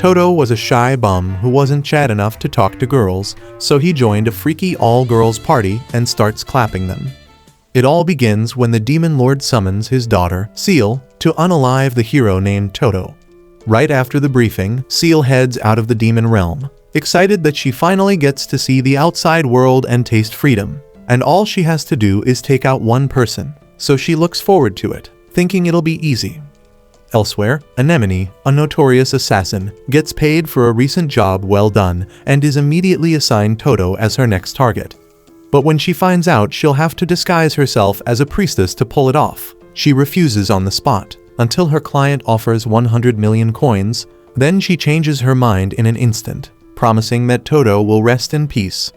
Toto was a shy bum who wasn't chat enough to talk to girls, so he joined a freaky all-girls party and starts clapping them. It all begins when the demon lord summons his daughter, Seal, to unalive the hero named Toto. Right after the briefing, Seal heads out of the demon realm, excited that she finally gets to see the outside world and taste freedom. And all she has to do is take out one person, so she looks forward to it, thinking it'll be easy. Elsewhere, Anemone, a notorious assassin, gets paid for a recent job well done and is immediately assigned Toto as her next target. But when she finds out she'll have to disguise herself as a priestess to pull it off, she refuses on the spot, until her client offers 100 million coins. Then she changes her mind in an instant, promising that Toto will rest in peace.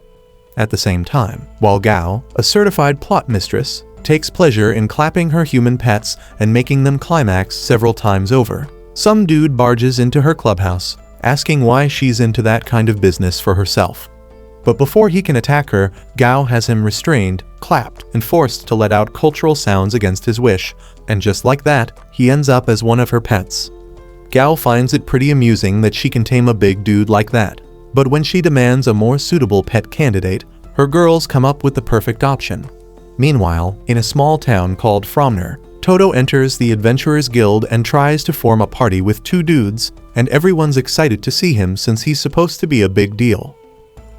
At the same time, while Gao, a certified plot mistress, takes pleasure in clapping her human pets and making them climax several times over, some dude barges into her clubhouse, asking why she's into that kind of business for herself. But before he can attack her, Gao has him restrained, clapped, and forced to let out cultural sounds against his wish, and just like that, he ends up as one of her pets. Gao finds it pretty amusing that she can tame a big dude like that, but when she demands a more suitable pet candidate, her girls come up with the perfect option. Meanwhile, in a small town called Fromner, Toto enters the Adventurers Guild and tries to form a party with two dudes, and everyone's excited to see him since he's supposed to be a big deal.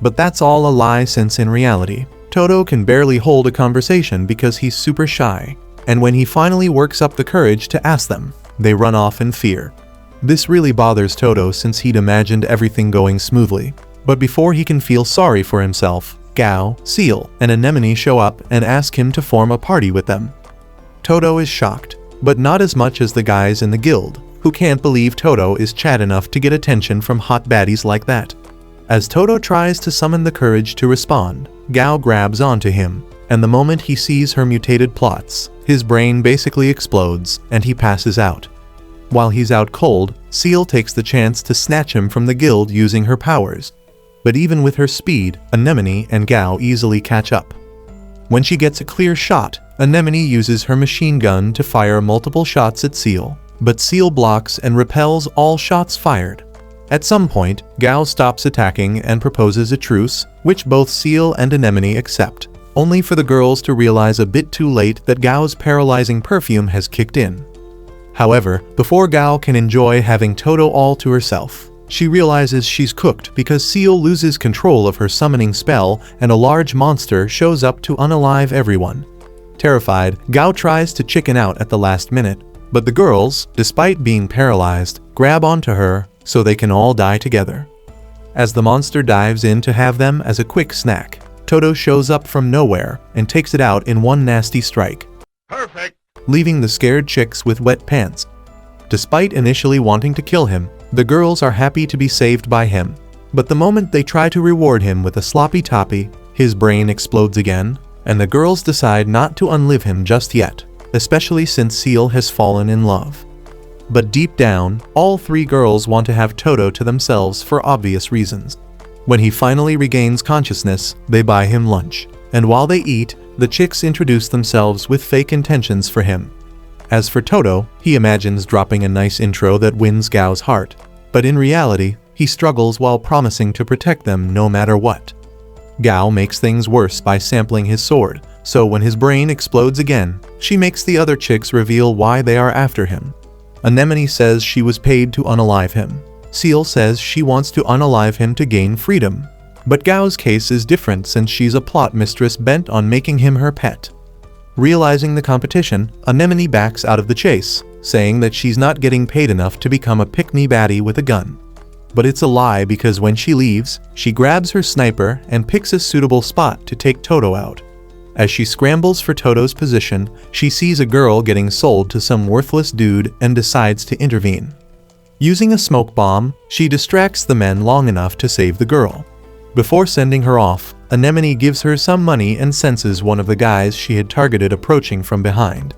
But that's all a lie, since in reality, Toto can barely hold a conversation because he's super shy, and when he finally works up the courage to ask them, they run off in fear. This really bothers Toto since he'd imagined everything going smoothly. But before he can feel sorry for himself, Gao, Seal, and Anemone show up and ask him to form a party with them. Toto is shocked, but not as much as the guys in the guild, who can't believe Toto is chat enough to get attention from hot baddies like that. As Toto tries to summon the courage to respond, Gao grabs onto him, and the moment he sees her mutated plots, his brain basically explodes and he passes out. While he's out cold, Seal takes the chance to snatch him from the guild using her powers. But even with her speed, Anemone and Gao easily catch up. When she gets a clear shot, Anemone uses her machine gun to fire multiple shots at Seal, but Seal blocks and repels all shots fired. At some point, Gao stops attacking and proposes a truce, which both Seal and Anemone accept, only for the girls to realize a bit too late that Gao's paralyzing perfume has kicked in. However, before Gao can enjoy having Toto all to herself, she realizes she's cooked because Seal loses control of her summoning spell and a large monster shows up to unalive everyone. Terrified, Gao tries to chicken out at the last minute, but the girls, despite being paralyzed, grab onto her so they can all die together. As the monster dives in to have them as a quick snack, Toto shows up from nowhere and takes it out in one nasty strike. Perfect! Leaving the scared chicks with wet pants. Despite initially wanting to kill him, the girls are happy to be saved by him. But the moment they try to reward him with a sloppy toppy, his brain explodes again, and the girls decide not to unlive him just yet, especially since Seal has fallen in love. But deep down, all three girls want to have Toto to themselves for obvious reasons. When he finally regains consciousness, they buy him lunch, and while they eat, the chicks introduce themselves with fake intentions for him. As for Toto, he imagines dropping a nice intro that wins Gao's heart, but in reality, he struggles while promising to protect them no matter what. Gao makes things worse by sampling his sword, so when his brain explodes again, she makes the other chicks reveal why they are after him. Anemone says she was paid to unalive him. Seal says she wants to unalive him to gain freedom. But Gao's case is different since she's a plot mistress bent on making him her pet. Realizing the competition, Anemone backs out of the chase, saying that she's not getting paid enough to become a pick-me baddie with a gun. But it's a lie because when she leaves, she grabs her sniper and picks a suitable spot to take Toto out. As she scrambles for Toto's position, she sees a girl getting sold to some worthless dude and decides to intervene. Using a smoke bomb, she distracts the men long enough to save the girl. Before sending her off, Anemone gives her some money and senses one of the guys she had targeted approaching from behind.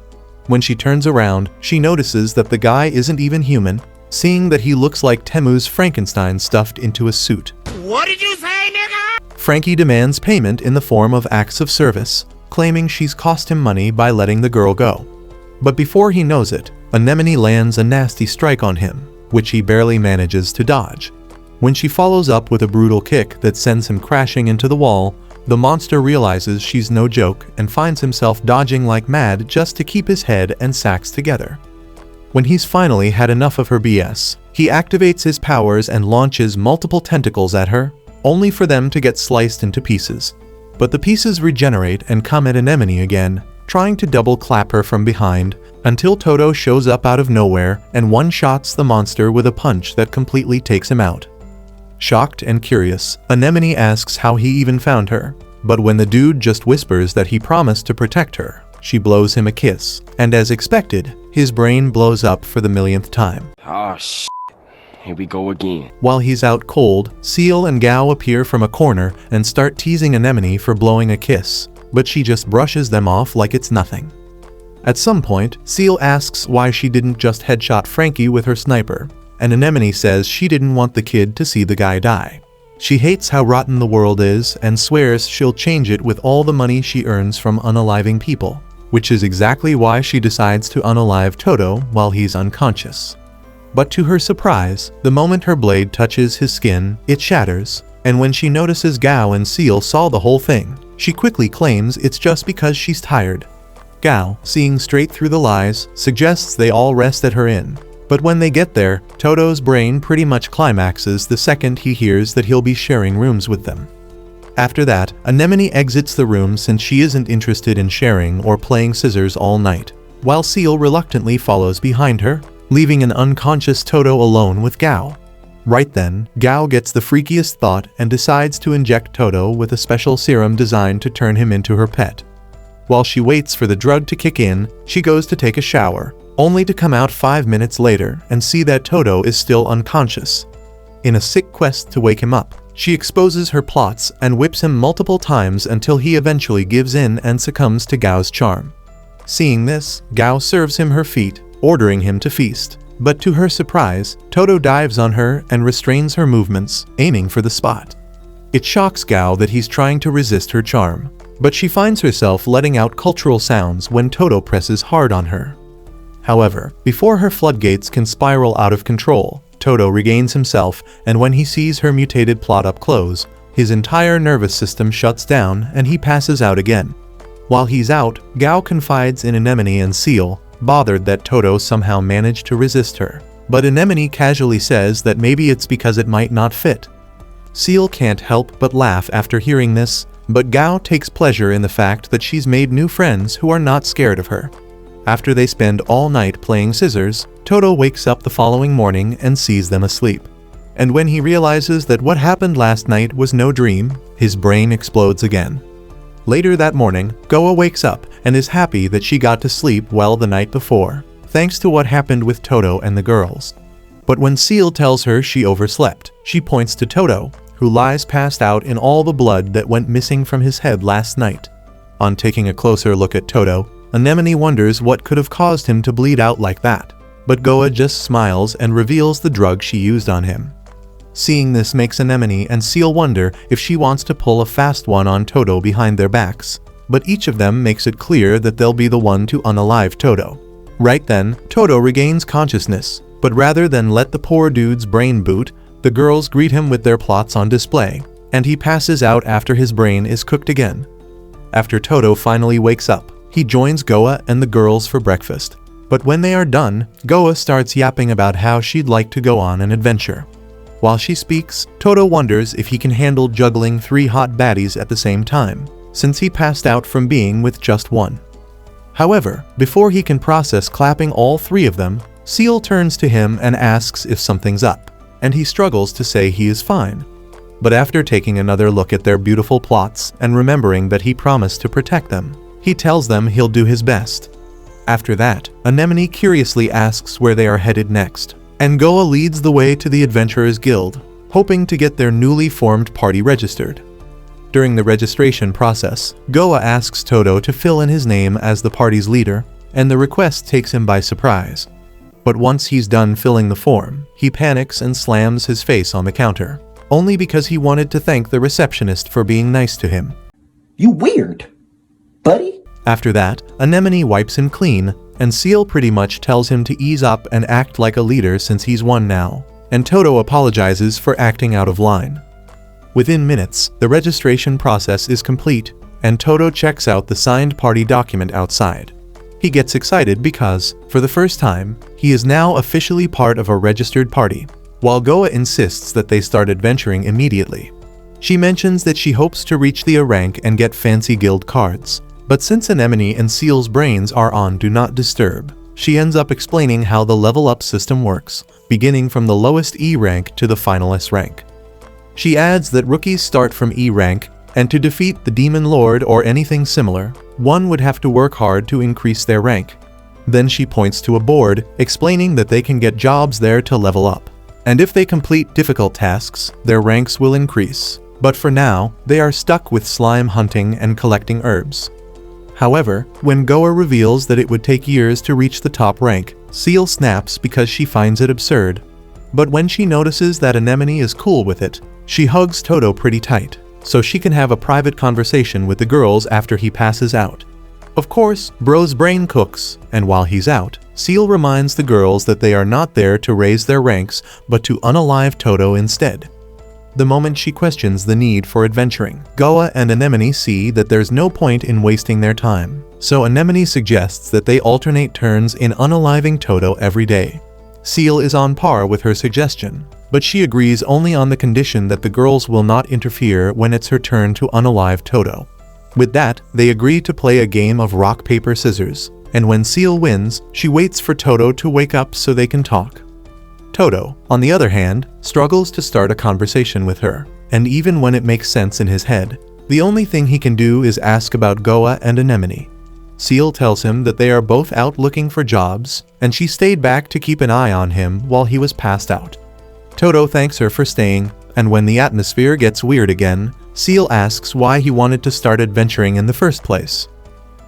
When she turns around, she notices that the guy isn't even human, seeing that he looks like Temu's Frankenstein stuffed into a suit. What did you say, nigga? Frankie demands payment in the form of acts of service, claiming she's cost him money by letting the girl go. But before he knows it, Anemone lands a nasty strike on him, which he barely manages to dodge. When she follows up with a brutal kick that sends him crashing into the wall, the monster realizes she's no joke and finds himself dodging like mad just to keep his head and sacks together. When he's finally had enough of her BS, he activates his powers and launches multiple tentacles at her, only for them to get sliced into pieces. But the pieces regenerate and come at Anemone again, trying to double clap her from behind, until Toto shows up out of nowhere and one-shots the monster with a punch that completely takes him out. Shocked and curious, Anemone asks how he even found her, but when the dude just whispers that he promised to protect her, she blows him a kiss, and as expected, his brain blows up for the millionth time. Oh shit, here we go again. While he's out cold, Seal and Gao appear from a corner and start teasing Anemone for blowing a kiss, but she just brushes them off like it's nothing. At some point, Seal asks why she didn't just headshot Frankie with her sniper, and Anemone says she didn't want the kid to see the guy die. She hates how rotten the world is and swears she'll change it with all the money she earns from unaliving people, which is exactly why she decides to unalive Toto while he's unconscious. But to her surprise, the moment her blade touches his skin, it shatters, and when she notices Gao and Seal saw the whole thing, she quickly claims it's just because she's tired. Gao, seeing straight through the lies, suggests they all rest at her inn. But when they get there, Toto's brain pretty much climaxes the second he hears that he'll be sharing rooms with them. After that, Anemone exits the room since she isn't interested in sharing or playing scissors all night, while Seal reluctantly follows behind her, leaving an unconscious Toto alone with Gao. Right then, Gao gets the freakiest thought and decides to inject Toto with a special serum designed to turn him into her pet. While she waits for the drug to kick in, she goes to take a shower, only to come out 5 minutes later and see that Toto is still unconscious. In a sick quest to wake him up, she exposes her plots and whips him multiple times until he eventually gives in and succumbs to Gao's charm. Seeing this, Gao serves him her feet, ordering him to feast. But to her surprise, Toto dives on her and restrains her movements, aiming for the spot. It shocks Gao that he's trying to resist her charm, but she finds herself letting out cultural sounds when Toto presses hard on her. However, before her floodgates can spiral out of control, Toto regains himself, and when he sees her mutated plot up close, his entire nervous system shuts down and he passes out again. While he's out, Gao confides in Anemone and Seal, bothered that Toto somehow managed to resist her. But Anemone casually says that maybe it's because it might not fit. Seal can't help but laugh after hearing this, but Gao takes pleasure in the fact that she's made new friends who are not scared of her. After they spend all night playing scissors, Toto wakes up the following morning and sees them asleep. And when he realizes that what happened last night was no dream, his brain explodes again. Later that morning, Goa wakes up and is happy that she got to sleep well the night before, thanks to what happened with Toto and the girls. But when Seal tells her she overslept, she points to Toto, who lies passed out in all the blood that went missing from his head last night. On taking a closer look at Toto, Anemone wonders what could have caused him to bleed out like that, but Goa just smiles and reveals the drug she used on him. Seeing this makes Anemone and Seal wonder if she wants to pull a fast one on Toto behind their backs, but each of them makes it clear that they'll be the one to unalive Toto. Right then, Toto regains consciousness, but rather than let the poor dude's brain boot, the girls greet him with their plots on display, and he passes out after his brain is cooked again. After Toto finally wakes up, he joins Goa and the girls for breakfast, but when they are done, Goa starts yapping about how she'd like to go on an adventure. While she speaks, Toto wonders if he can handle juggling 3 hot baddies at the same time, since he passed out from being with just one. However, before he can process clapping all 3 of them, Seal turns to him and asks if something's up, and he struggles to say he is fine. But after taking another look at their beautiful plots and remembering that he promised to protect them, he tells them he'll do his best. After that, Anemone curiously asks where they are headed next, and Goa leads the way to the Adventurers Guild, hoping to get their newly formed party registered. During the registration process, Goa asks Toto to fill in his name as the party's leader, and the request takes him by surprise. But once he's done filling the form, he panics and slams his face on the counter, only because he wanted to thank the receptionist for being nice to him. You weird, buddy. After that, Anemone wipes him clean, and Seal pretty much tells him to ease up and act like a leader since he's won now, and Toto apologizes for acting out of line. Within minutes, the registration process is complete, and Toto checks out the signed party document outside. He gets excited because, for the first time, he is now officially part of a registered party, while Goa insists that they start adventuring immediately. She mentions that she hopes to reach the A rank and get fancy guild cards, but since Anemone and Seal's brains are on Do Not Disturb, she ends up explaining how the level up system works, beginning from the lowest E rank to the final S rank. She adds that rookies start from E rank, and to defeat the Demon Lord or anything similar, one would have to work hard to increase their rank. Then she points to a board, explaining that they can get jobs there to level up, and if they complete difficult tasks, their ranks will increase. But for now, they are stuck with slime hunting and collecting herbs. However, when Goa reveals that it would take years to reach the top rank, Seal snaps because she finds it absurd. But when she notices that Anemone is cool with it, she hugs Toto pretty tight, so she can have a private conversation with the girls after he passes out. Of course, Bro's brain cooks, and while he's out, Seal reminds the girls that they are not there to raise their ranks, but to unalive Toto instead. The moment she questions the need for adventuring, Goa and Anemone see that there's no point in wasting their time, so Anemone suggests that they alternate turns in unaliving Toto every day. Seal is on par with her suggestion, but she agrees only on the condition that the girls will not interfere when it's her turn to unalive Toto. With that, they agree to play a game of rock, paper, scissors, and when Seal wins, she waits for Toto to wake up so they can talk. Toto, on the other hand, struggles to start a conversation with her, and even when it makes sense in his head, the only thing he can do is ask about Goa and Anemone. Seal tells him that they are both out looking for jobs, and she stayed back to keep an eye on him while he was passed out. Toto thanks her for staying, and when the atmosphere gets weird again, Seal asks why he wanted to start adventuring in the first place.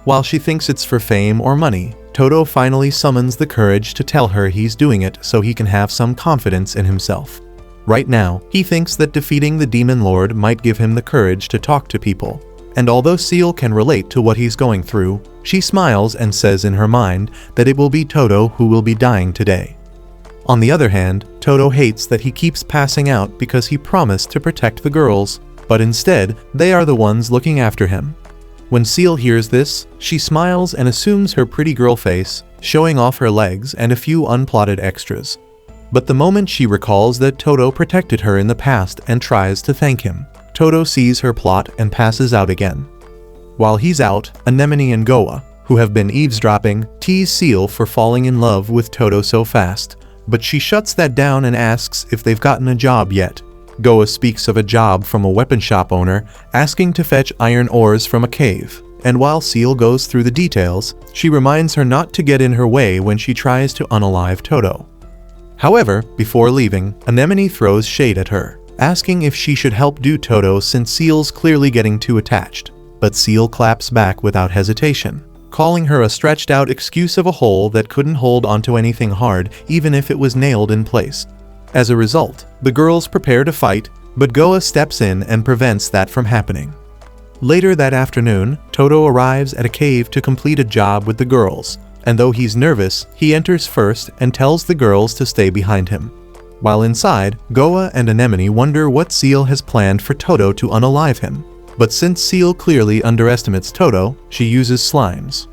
While she thinks it's for fame or money, Toto finally summons the courage to tell her he's doing it so he can have some confidence in himself. Right now, he thinks that defeating the Demon Lord might give him the courage to talk to people, and although Seal can relate to what he's going through, she smiles and says in her mind that it will be Toto who will be dying today. On the other hand, Toto hates that he keeps passing out because he promised to protect the girls, but instead, they are the ones looking after him. When Seal hears this, she smiles and assumes her pretty girl face, showing off her legs and a few unplotted extras. But the moment she recalls that Toto protected her in the past and tries to thank him, Toto sees her plot and passes out again. While he's out, Anemone and Goa, who have been eavesdropping, tease Seal for falling in love with Toto so fast, but she shuts that down and asks if they've gotten a job yet. Goa speaks of a job from a weapon shop owner, asking to fetch iron ores from a cave, and while Seal goes through the details, she reminds her not to get in her way when she tries to unalive Toto. However, before leaving, Anemone throws shade at her, asking if she should help do Toto since Seal's clearly getting too attached, but Seal claps back without hesitation, calling her a stretched-out excuse of a hole that couldn't hold onto anything hard even if it was nailed in place. As a result, the girls prepare to fight, but Goa steps in and prevents that from happening. Later that afternoon, Toto arrives at a cave to complete a job with the girls, and though he's nervous, he enters first and tells the girls to stay behind him. While inside, Goa and Anemone wonder what Seal has planned for Toto to unalive him, but since Seal clearly underestimates Toto, she uses slimes.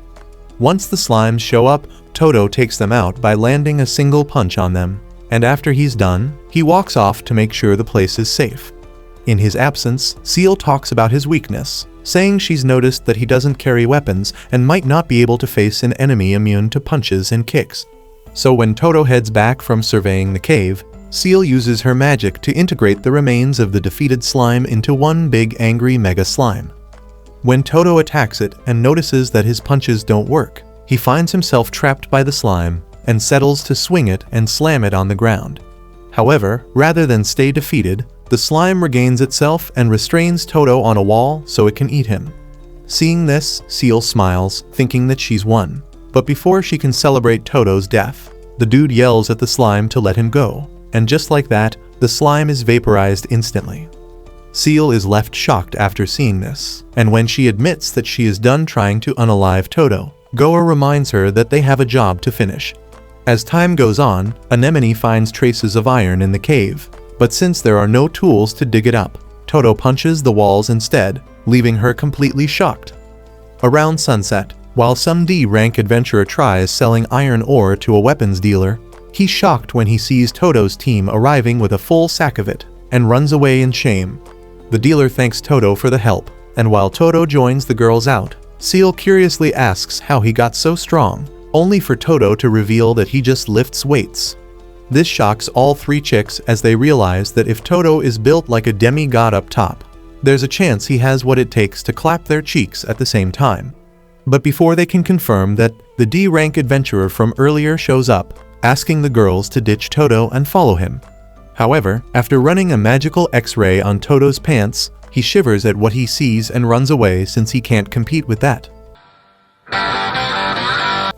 Once the slimes show up, Toto takes them out by landing a single punch on them, and after he's done, he walks off to make sure the place is safe. In his absence, Seal talks about his weakness, saying she's noticed that he doesn't carry weapons and might not be able to face an enemy immune to punches and kicks. So when Toto heads back from surveying the cave, Seal uses her magic to integrate the remains of the defeated slime into one big angry mega slime. When Toto attacks it and notices that his punches don't work, he finds himself trapped by the slime and settles to swing it and slam it on the ground. However, rather than stay defeated, the slime regains itself and restrains Toto on a wall so it can eat him. Seeing this, Seal smiles, thinking that she's won. But before she can celebrate Toto's death, the dude yells at the slime to let him go, and just like that, the slime is vaporized instantly. Seal is left shocked after seeing this, and when she admits that she is done trying to unalive Toto, Goa reminds her that they have a job to finish. As time goes on, Anemone finds traces of iron in the cave, but since there are no tools to dig it up, Toto punches the walls instead, leaving her completely shocked. Around sunset, while some D-rank adventurer tries selling iron ore to a weapons dealer, he's shocked when he sees Toto's team arriving with a full sack of it, and runs away in shame. The dealer thanks Toto for the help, and while Toto joins the girls out, Seal curiously asks how he got so strong, only for Toto to reveal that he just lifts weights. This shocks all three chicks as they realize that if Toto is built like a demigod up top, there's a chance he has what it takes to clap their cheeks at the same time. But before they can confirm that, the D-rank adventurer from earlier shows up, asking the girls to ditch Toto and follow him. However, after running a magical X-ray on Toto's pants, he shivers at what he sees and runs away since he can't compete with that.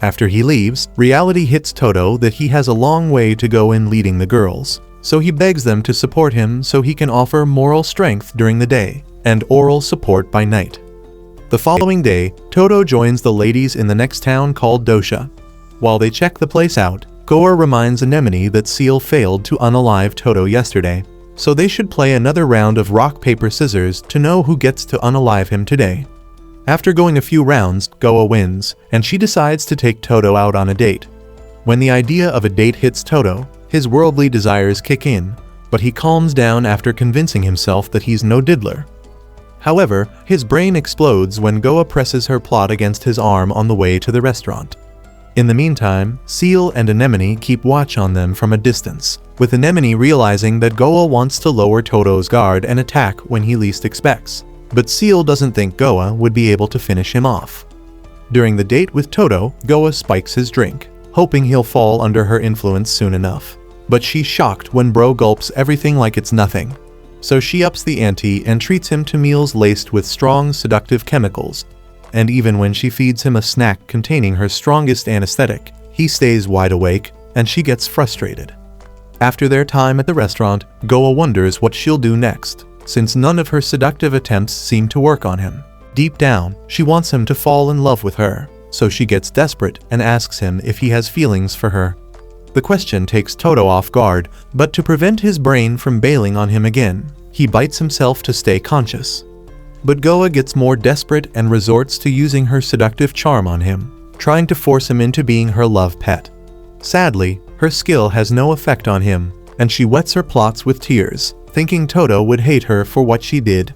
After he leaves, reality hits Toto that he has a long way to go in leading the girls, so he begs them to support him so he can offer moral strength during the day, and oral support by night. The following day, Toto joins the ladies in the next town called Dosha. While they check the place out, Goa reminds Anemone that Seal failed to unalive Toto yesterday, so they should play another round of rock paper scissors to know who gets to unalive him today. After going a few rounds, Goa wins, and she decides to take Toto out on a date. When the idea of a date hits Toto, his worldly desires kick in, but he calms down after convincing himself that he's no diddler. However, his brain explodes when Goa presses her plot against his arm on the way to the restaurant. In the meantime, Seal and Anemone keep watch on them from a distance, with Anemone realizing that Goa wants to lower Toto's guard and attack when he least expects. But Seal doesn't think Goa would be able to finish him off. During the date with Toto, Goa spikes his drink, hoping he'll fall under her influence soon enough. But she's shocked when Bro gulps everything like it's nothing. So she ups the ante and treats him to meals laced with strong seductive chemicals. And even when she feeds him a snack containing her strongest anesthetic, he stays wide awake, and she gets frustrated. After their time at the restaurant, Goa wonders what she'll do next, since none of her seductive attempts seem to work on him. Deep down, she wants him to fall in love with her, so she gets desperate and asks him if he has feelings for her. The question takes Toto off guard, but to prevent his brain from bailing on him again, he bites himself to stay conscious. But Goa gets more desperate and resorts to using her seductive charm on him, trying to force him into being her love pet. Sadly, her skill has no effect on him, and she wets her plots with tears, thinking Toto would hate her for what she did.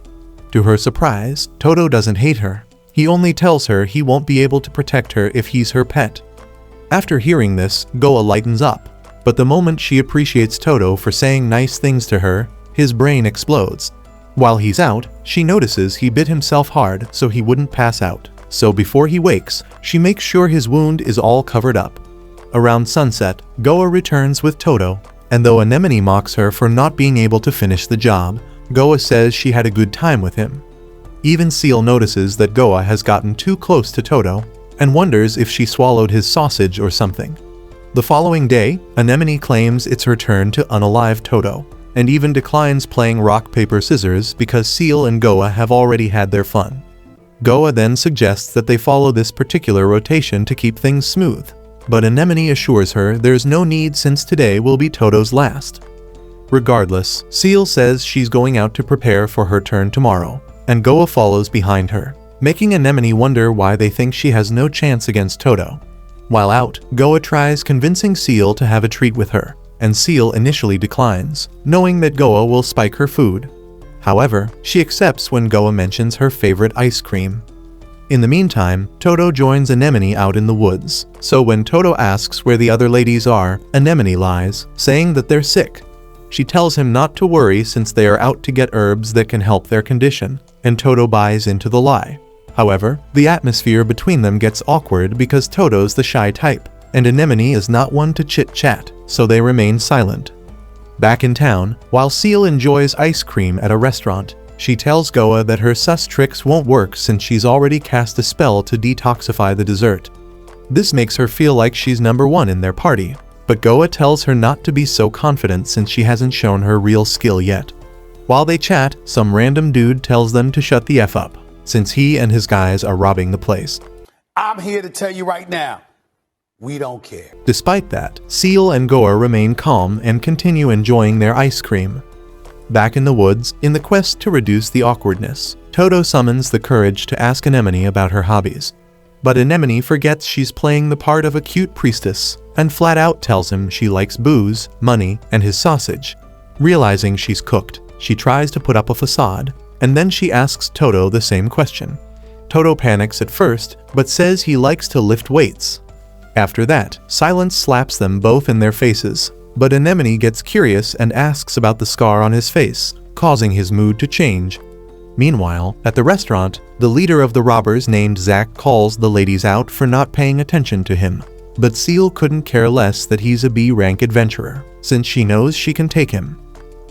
To her surprise, Toto doesn't hate her. He only tells her he won't be able to protect her if he's her pet. After hearing this, Goa lightens up, but the moment she appreciates Toto for saying nice things to her, his brain explodes. While he's out, she notices he bit himself hard so he wouldn't pass out, so before he wakes, she makes sure his wound is all covered up. Around sunset, Goa returns with Toto, and though Anemone mocks her for not being able to finish the job, Goa says she had a good time with him. Even Seal notices that Goa has gotten too close to Toto, and wonders if she swallowed his sausage or something. The following day, Anemone claims it's her turn to unalive Toto, and even declines playing rock paper scissors because Seal and Goa have already had their fun. Goa then suggests that they follow this particular rotation to keep things smooth, but Anemone assures her there's no need since today will be Toto's last. Regardless, Seal says she's going out to prepare for her turn tomorrow, and Goa follows behind her, making Anemone wonder why they think she has no chance against Toto. While out, Goa tries convincing Seal to have a treat with her, and Seal initially declines, knowing that Goa will spike her food. However, she accepts when Goa mentions her favorite ice cream. In the meantime, Toto joins Anemone out in the woods, so when Toto asks where the other ladies are, Anemone lies, saying that they're sick. She tells him not to worry since they are out to get herbs that can help their condition, and Toto buys into the lie. However, the atmosphere between them gets awkward because Toto's the shy type, and Anemone is not one to chit-chat, so they remain silent. Back in town, while Seal enjoys ice cream at a restaurant, she tells Goa that her sus tricks won't work since she's already cast a spell to detoxify the dessert. This makes her feel like she's number one in their party, but Goa tells her not to be so confident since she hasn't shown her real skill yet. While they chat, some random dude tells them to shut the F up, since he and his guys are robbing the place. I'm here to tell you right now, we don't care. Despite that, Seal and Goa remain calm and continue enjoying their ice cream. Back in the woods, in the quest to reduce the awkwardness, Toto summons the courage to ask Anemone about her hobbies. But Anemone forgets she's playing the part of a cute priestess and flat out tells him she likes booze, money, and his sausage. Realizing she's cooked, she tries to put up a facade, and then she asks Toto the same question. Toto panics at first, but says he likes to lift weights. After that, Silence slaps them both in their faces, but Anemone gets curious and asks about the scar on his face, causing his mood to change. Meanwhile, at the restaurant, the leader of the robbers named Zack calls the ladies out for not paying attention to him. But Seal couldn't care less that he's a B-rank adventurer, since she knows she can take him.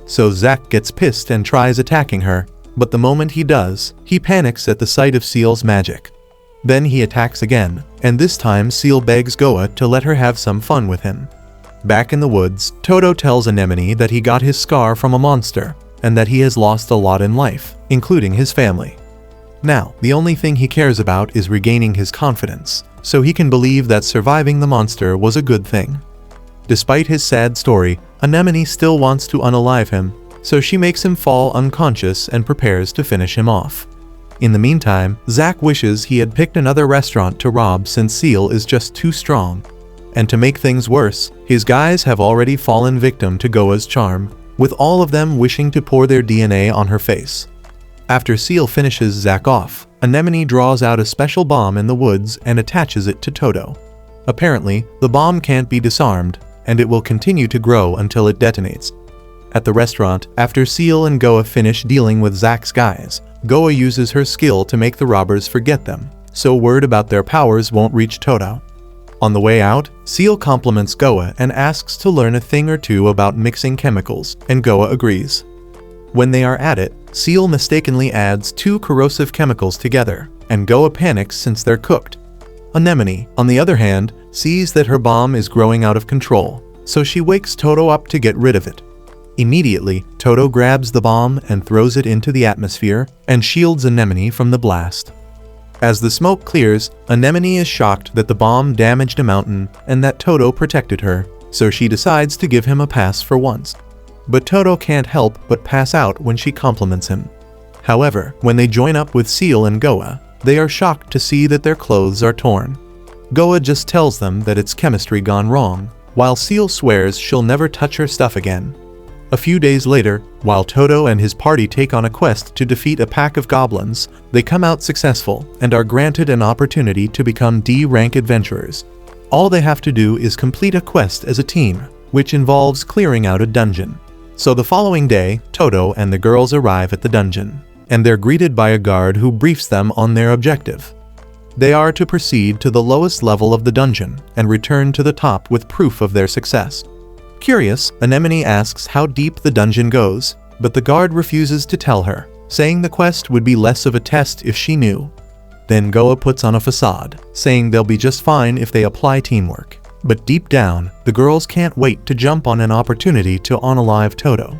So Zack gets pissed and tries attacking her, but the moment he does, he panics at the sight of Seal's magic. Then he attacks again, and this time Seal begs Goa to let her have some fun with him. Back in the woods, Toto tells Anemone that he got his scar from a monster, and that he has lost a lot in life, including his family. Now, the only thing he cares about is regaining his confidence, so he can believe that surviving the monster was a good thing. Despite his sad story, Anemone still wants to unalive him, so she makes him fall unconscious and prepares to finish him off. In the meantime, Zack wishes he had picked another restaurant to rob since Seal is just too strong. And to make things worse, his guys have already fallen victim to Goa's charm, with all of them wishing to pour their DNA on her face. After Seal finishes Zack off, Anemone draws out a special bomb in the woods and attaches it to Toto. Apparently, the bomb can't be disarmed, and it will continue to grow until it detonates. At the restaurant, after Seal and Goa finish dealing with Zack's guys, Goa uses her skill to make the robbers forget them, so word about their powers won't reach Toto. On the way out, Seal compliments Goa and asks to learn a thing or two about mixing chemicals, and Goa agrees. When they are at it, Seal mistakenly adds 2 corrosive chemicals together, and Goa panics since they're cooked. Anemone, on the other hand, sees that her bomb is growing out of control, so she wakes Toto up to get rid of it. Immediately, Toto grabs the bomb and throws it into the atmosphere and shields Anemone from the blast. As the smoke clears, Anemone is shocked that the bomb damaged a mountain and that Toto protected her, so she decides to give him a pass for once. But Toto can't help but pass out when she compliments him. However, when they join up with Seal and Goa, they are shocked to see that their clothes are torn. Goa just tells them that it's chemistry gone wrong, while Seal swears she'll never touch her stuff again. A few days later, while Toto and his party take on a quest to defeat a pack of goblins, they come out successful and are granted an opportunity to become D-rank adventurers. All they have to do is complete a quest as a team, which involves clearing out a dungeon. So the following day, Toto and the girls arrive at the dungeon, and they're greeted by a guard who briefs them on their objective. They are to proceed to the lowest level of the dungeon and return to the top with proof of their success. Curious, Anemone asks how deep the dungeon goes, but the guard refuses to tell her, saying the quest would be less of a test if she knew. Then Goa puts on a facade, saying they'll be just fine if they apply teamwork. But deep down, the girls can't wait to jump on an opportunity to unalive Toto.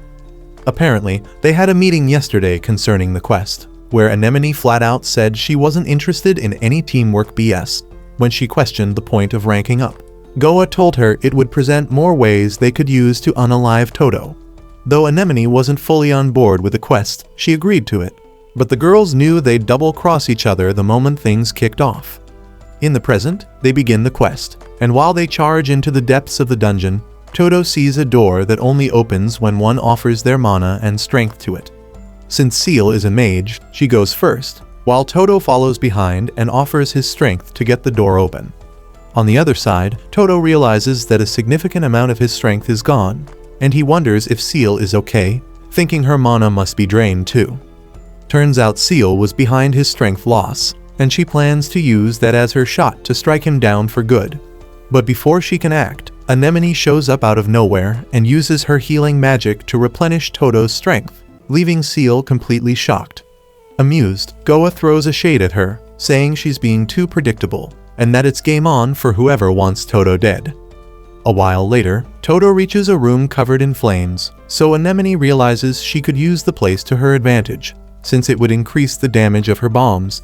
Apparently, they had a meeting yesterday concerning the quest, where Anemone flat out said she wasn't interested in any teamwork BS when she questioned the point of ranking up. Goa told her it would present more ways they could use to unalive Toto. Though Anemone wasn't fully on board with the quest, she agreed to it. But the girls knew they'd double-cross each other the moment things kicked off. In the present, they begin the quest, and while they charge into the depths of the dungeon, Toto sees a door that only opens when one offers their mana and strength to it. Since Seal is a mage, she goes first, while Toto follows behind and offers his strength to get the door open. On the other side, Toto realizes that a significant amount of his strength is gone, and he wonders if Seal is okay, thinking her mana must be drained too. Turns out Seal was behind his strength loss, and she plans to use that as her shot to strike him down for good. But before she can act, Anemone shows up out of nowhere and uses her healing magic to replenish Toto's strength, leaving Seal completely shocked. Amused, Goa throws a shade at her, saying she's being too predictable, and that it's game on for whoever wants Toto dead. A while later, Toto reaches a room covered in flames, so Anemone realizes she could use the place to her advantage, since it would increase the damage of her bombs.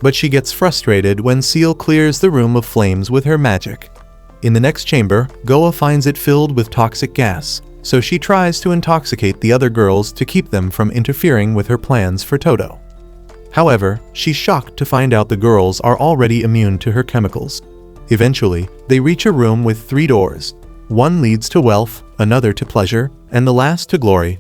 but she gets frustrated when Seal clears the room of flames with her magic. In the next chamber, Goa finds it filled with toxic gas, so she tries to intoxicate the other girls to keep them from interfering with her plans for Toto. However, she's shocked to find out the girls are already immune to her chemicals. Eventually, they reach a room with 3 doors. One leads to wealth, another to pleasure, and the last to glory.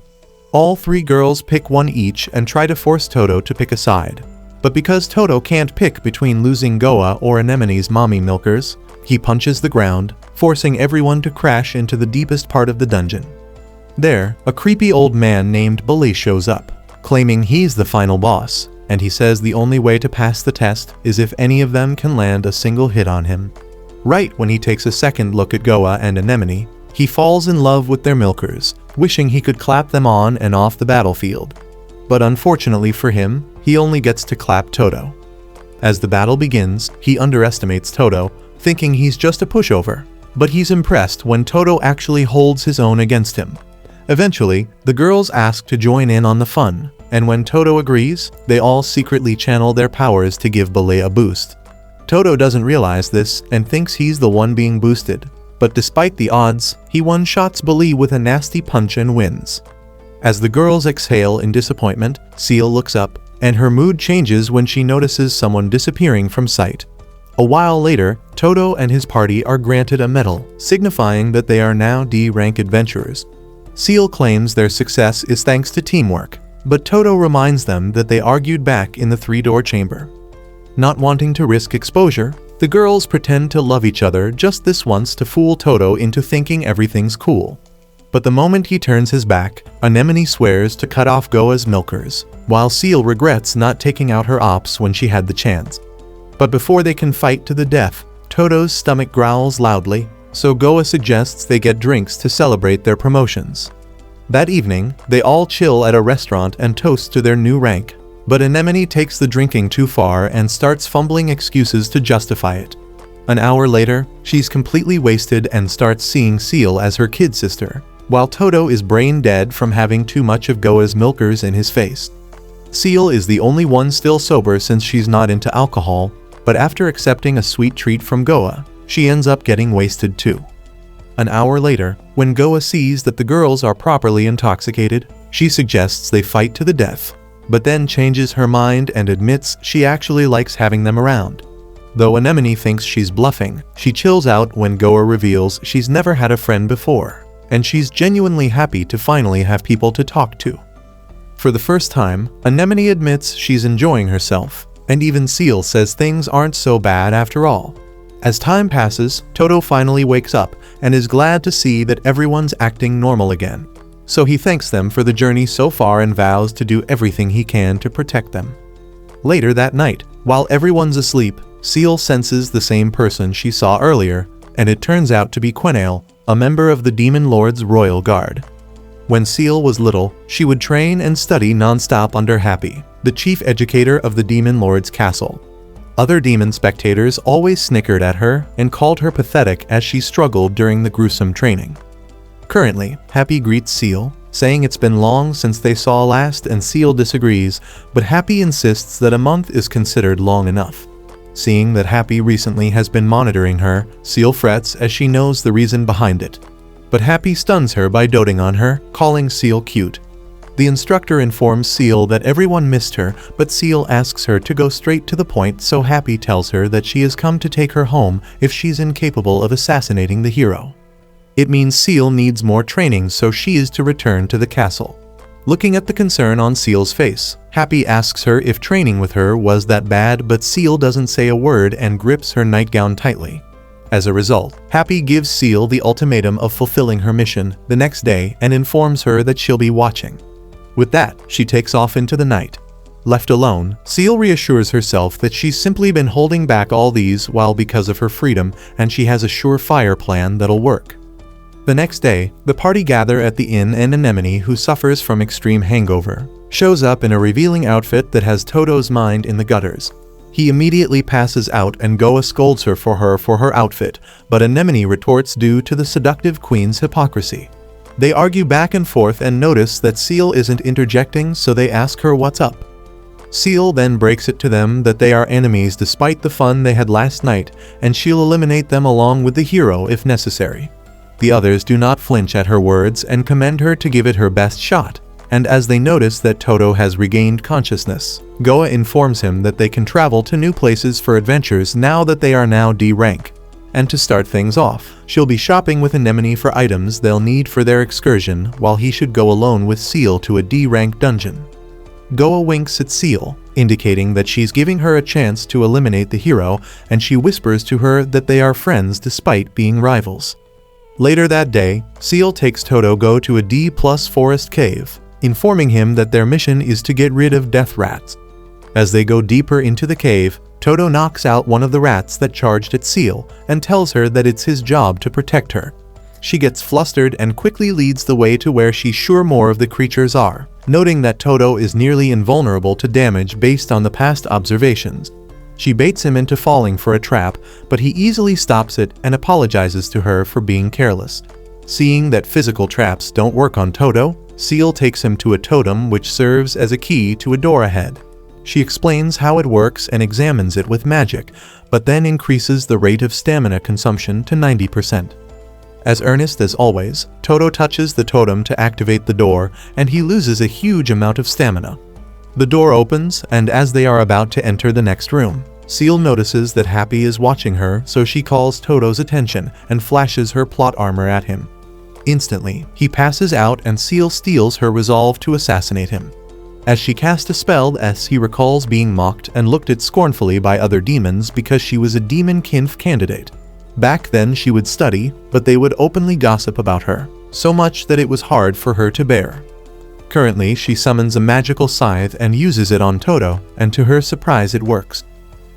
All 3 girls pick one each and try to force Toto to pick a side. But because Toto can't pick between losing Goa or Anemone's mommy milkers, he punches the ground, forcing everyone to crash into the deepest part of the dungeon. There, a creepy old man named Bully shows up, claiming he's the final boss, and he says the only way to pass the test is if any of them can land a single hit on him. Right when he takes a second look at Goa and Anemone, he falls in love with their milkers, wishing he could clap them on and off the battlefield. But unfortunately for him, he only gets to clap Toto. As the battle begins, he underestimates Toto, thinking he's just a pushover, but he's impressed when Toto actually holds his own against him. Eventually, the girls ask to join in on the fun, and when Toto agrees, they all secretly channel their powers to give Bully a boost. Toto doesn't realize this and thinks he's the one being boosted, but despite the odds, he one-shots Bully with a nasty punch and wins. As the girls exhale in disappointment, Seal looks up, and her mood changes when she notices someone disappearing from sight. A while later, Toto and his party are granted a medal, signifying that they are now D-rank adventurers. Seal claims their success is thanks to teamwork, but Toto reminds them that they argued back in the 3-door chamber. Not wanting to risk exposure, the girls pretend to love each other just this once to fool Toto into thinking everything's cool. But the moment he turns his back, Anemone swears to cut off Goa's milkers, while Seal regrets not taking out her ops when she had the chance. But before they can fight to the death, Toto's stomach growls loudly, so Goa suggests they get drinks to celebrate their promotions. That evening, they all chill at a restaurant and toast to their new rank, but Anemone takes the drinking too far and starts fumbling excuses to justify it. An hour later, she's completely wasted and starts seeing Seal as her kid sister, while Toto is brain dead from having too much of Goa's milkers in his face. Seal is the only one still sober since she's not into alcohol, but after accepting a sweet treat from Goa, she ends up getting wasted too. An hour later, when Goa sees that the girls are properly intoxicated, she suggests they fight to the death, but then changes her mind and admits she actually likes having them around. Though Anemone thinks she's bluffing, she chills out when Goa reveals she's never had a friend before, and she's genuinely happy to finally have people to talk to. For the first time, Anemone admits she's enjoying herself, and even Seal says things aren't so bad after all. As time passes, Toto finally wakes up and is glad to see that everyone's acting normal again. So he thanks them for the journey so far and vows to do everything he can to protect them. Later that night, while everyone's asleep, Seal senses the same person she saw earlier, and it turns out to be Quenale, a member of the Demon Lord's Royal Guard. When Seal was little, she would train and study non-stop under Happy, the chief educator of the Demon Lord's castle. Other demon spectators always snickered at her and called her pathetic as she struggled during the gruesome training. Currently, Happy greets Seal, saying it's been long since they saw last, and Seal disagrees, but Happy insists that a month is considered long enough. Seeing that Happy recently has been monitoring her, Seal frets as she knows the reason behind it. But Happy stuns her by doting on her, calling Seal cute. The instructor informs Seal that everyone missed her, but Seal asks her to go straight to the point, so Happy tells her that she has come to take her home if she's incapable of assassinating the hero. It means Seal needs more training, so she is to return to the castle. Looking at the concern on Seal's face, Happy asks her if training with her was that bad, but Seal doesn't say a word and grips her nightgown tightly. As a result, Happy gives Seal the ultimatum of fulfilling her mission the next day and informs her that she'll be watching. With that, she takes off into the night. Left alone, Seal reassures herself that she's simply been holding back all these while because of her freedom, and she has a surefire plan that'll work. The next day, the party gather at the inn, and Anemone, who suffers from extreme hangover, shows up in a revealing outfit that has Toto's mind in the gutters. He immediately passes out and Goa scolds her for her outfit, but Anemone retorts due to the seductive queen's hypocrisy. They argue back and forth and notice that Seal isn't interjecting, so they ask her what's up. Seal then breaks it to them that they are enemies despite the fun they had last night, and she'll eliminate them along with the hero if necessary. The others do not flinch at her words and commend her to give it her best shot, and as they notice that Toto has regained consciousness, Goa informs him that they can travel to new places for adventures now that they are now D rank. And to start things off, she'll be shopping with Anemone for items they'll need for their excursion, while he should go alone with Seal to a D rank dungeon. Goa winks at Seal, indicating that she's giving her a chance to eliminate the hero, and she whispers to her that they are friends despite being rivals. Later that day, Seal takes Toto go to a D+ forest cave, informing him that their mission is to get rid of death rats. As they go deeper into the cave, Toto knocks out one of the rats that charged at Seal and tells her that it's his job to protect her. She gets flustered and quickly leads the way to where she's sure more of the creatures are, noting that Toto is nearly invulnerable to damage based on the past observations. She baits him into falling for a trap, but he easily stops it and apologizes to her for being careless. Seeing that physical traps don't work on Toto, Seal takes him to a totem which serves as a key to a door ahead. She explains how it works and examines it with magic, but then increases the rate of stamina consumption to 90%. As earnest as always, Toto touches the totem to activate the door, and he loses a huge amount of stamina. The door opens, and as they are about to enter the next room, Seal notices that Happy is watching her, so she calls Toto's attention and flashes her plot armor at him. Instantly, he passes out and Seal steals her resolve to assassinate him. As she cast a spell, as he recalls being mocked and looked at scornfully by other demons because she was a demon kinf candidate. Back then she would study, but they would openly gossip about her, so much that it was hard for her to bear. Currently, she summons a magical scythe and uses it on Toto, and to her surprise it works.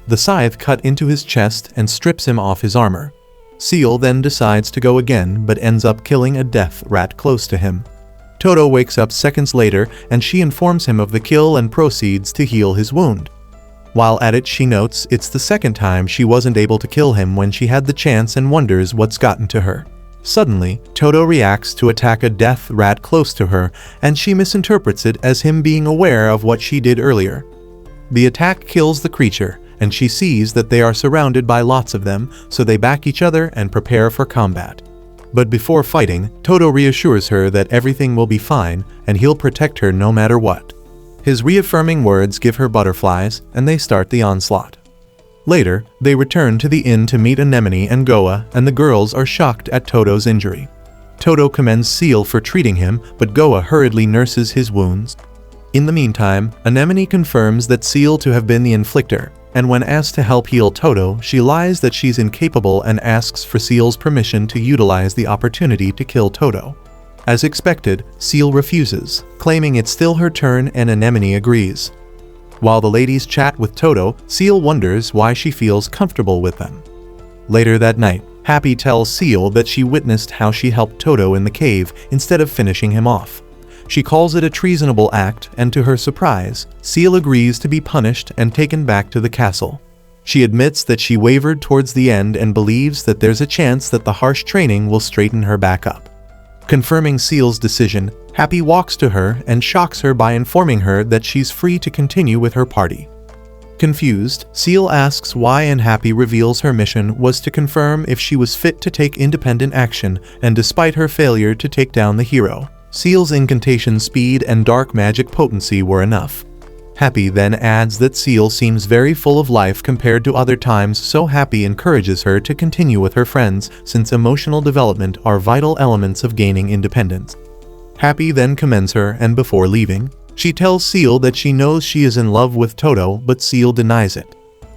The scythe cut into his chest and strips him off his armor. Seal then decides to go again but ends up killing a death rat close to him. Toto wakes up seconds later and she informs him of the kill and proceeds to heal his wound. While at it, she notes it's the second time she wasn't able to kill him when she had the chance and wonders what's gotten to her. Suddenly, Toto reacts to attack a death rat close to her, and she misinterprets it as him being aware of what she did earlier. The attack kills the creature, and she sees that they are surrounded by lots of them, so they back each other and prepare for combat. But before fighting, Toto reassures her that everything will be fine and he'll protect her no matter what. His reaffirming words give her butterflies, and they start the onslaught. Later, they return to the inn to meet Anemone and Goa, and the girls are shocked at Toto's injury. Toto commends Seal for treating him, but Goa hurriedly nurses his wounds. In the meantime, Anemone confirms that Seal to have been the inflictor, and when asked to help heal Toto, she lies that she's incapable and asks for Seal's permission to utilize the opportunity to kill Toto. As expected, Seal refuses, claiming it's still her turn, and Anemone agrees. While the ladies chat with Toto, Seal wonders why she feels comfortable with them. Later that night, Happy tells Seal that she witnessed how she helped Toto in the cave instead of finishing him off. She calls it a treasonable act, and to her surprise, Seal agrees to be punished and taken back to the castle. She admits that she wavered towards the end and believes that there's a chance that the harsh training will straighten her back up. Confirming Seal's decision, Happy walks to her and shocks her by informing her that she's free to continue with her party. Confused, Seal asks why, and Happy reveals her mission was to confirm if she was fit to take independent action, and despite her failure to take down the hero, Seal's incantation speed and dark magic potency were enough. Happy then adds that Seal seems very full of life compared to other times, so Happy encourages her to continue with her friends since emotional development are vital elements of gaining independence. Happy then commends her, and before leaving, she tells Seal that she knows she is in love with Toto, but Seal denies it.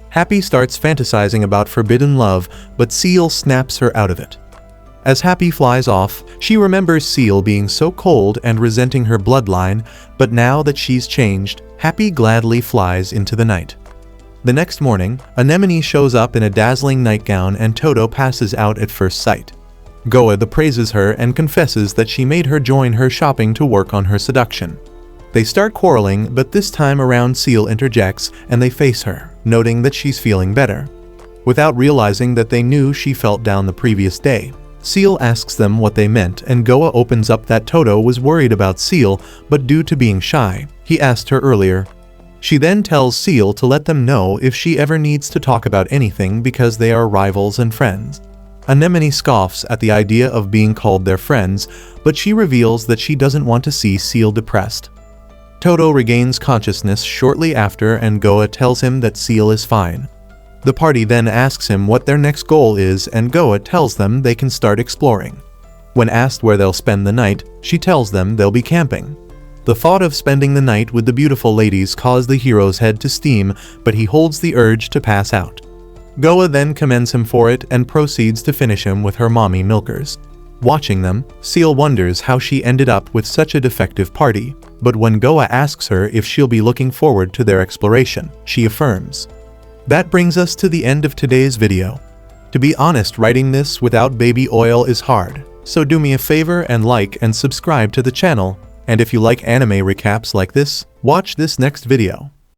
Happy starts fantasizing about forbidden love, but Seal snaps her out of it. As Happy flies off, she remembers Seal being so cold and resenting her bloodline, but now that she's changed, Happy gladly flies into the night. The next morning, Anemone shows up in a dazzling nightgown and Toto passes out at first sight. Goa praises her and confesses that she made her join her shopping to work on her seduction. They start quarreling, but this time around Seal interjects and they face her, noting that she's feeling better. Without realizing that they knew she felt down the previous day, Seal asks them what they meant, and Goa opens up that Toto was worried about Seal, but due to being shy, he asked her earlier. She then tells Seal to let them know if she ever needs to talk about anything because they are rivals and friends. Anemone scoffs at the idea of being called their friends, but she reveals that she doesn't want to see Seal depressed. Toto regains consciousness shortly after and Goa tells him that Seal is fine. The party then asks him what their next goal is and Goa tells them they can start exploring. When asked where they'll spend the night, she tells them they'll be camping. The thought of spending the night with the beautiful ladies causes the hero's head to steam, but he holds the urge to pass out. Goa then commends him for it and proceeds to finish him with her mommy milkers. Watching them, Seal wonders how she ended up with such a defective party, but when Goa asks her if she'll be looking forward to their exploration, she affirms. That brings us to the end of today's video. To be honest, writing this without baby oil is hard, so do me a favor and like and subscribe to the channel, and if you like anime recaps like this, watch this next video.